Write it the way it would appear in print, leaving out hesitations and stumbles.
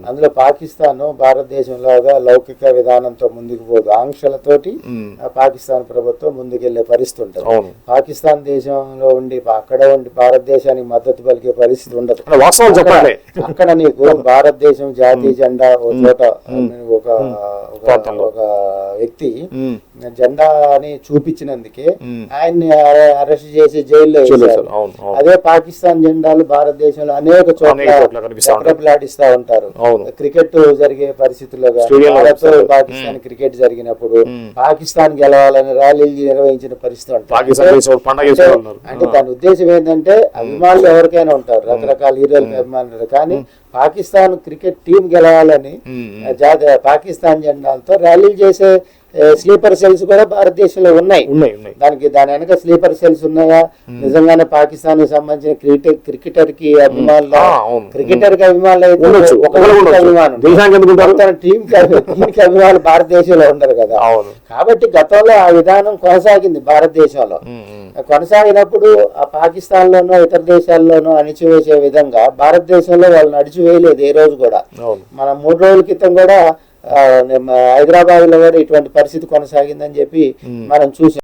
అందులో పాకిస్తాన్ భారతదేశంలాగా లౌకిక విధానంతో ముందుకు పోదు, ఆంక్షలతోటి పాకిస్తాన్ ప్రభుత్వం ముందుకెళ్లే పరిస్థితి ఉంటుంది. పాకిస్తాన్ దేశంలో ఉండి అక్కడ ఉండి భారతదేశానికి మద్దతు పలికే పరిస్థితి ఉండదు. అక్కడ నీకు భారతదేశం జాతీయ జెండా చోట ఒక వ్యక్తి జెండాని చూపించినందుకే ఆయన్ని అరెస్ట్ చేసి జైల్లో వేశారు. అదే పాకిస్తాన్ జెండాలు భారతదేశంలో అనేక చోట్ల ప్లాటిస్తా ఉంటారు. క్రికెట్ జరిగే పరిస్థితుల్లో పాకిస్తాన్ క్రికెట్ జరిగినప్పుడు పాకిస్తాన్ గెలవాలని ర్యాలీలు నిర్వహించిన పరిస్థితి ఉంటుంది. అంటే దాని ఉద్దేశం ఏంటంటే అభిమానులు ఎవరికైనా ఉంటారు, రకరకాల హీరోలకు అభిమానులు, కానీ పాకిస్తాన్ క్రికెట్ టీం గెలవాలని పాకిస్తాన్ జెండాలతో ర్యాలీలు చేసే స్లీపర్ సెల్స్ కూడా భారతదేశంలో ఉన్నాయి. దాని వెనక స్లీపర్ సెల్స్ ఉన్నాయా? నిజంగానే పాకిస్తాన్ కి సంబంధించిన క్రికెటర్ కి అభిమానులు దీనికి అభిమానులు భారతదేశంలో ఉండరు కదా. కాబట్టి గతంలో ఆ విధానం కొనసాగింది భారతదేశంలో. కొనసాగినప్పుడు ఆ పాకిస్తాన్ లోనో ఇతర దేశాల్లోనో అణిచివేసే విధంగా భారతదేశంలో వాళ్ళు నడిచివేయలేదు ఏ రోజు కూడా. మనం 3 రోజుల క్రితం కూడా హైదరాబాద్ లో కూడా ఇటువంటి పరిస్థితి కొనసాగిందని చెప్పి మనం చూసాం.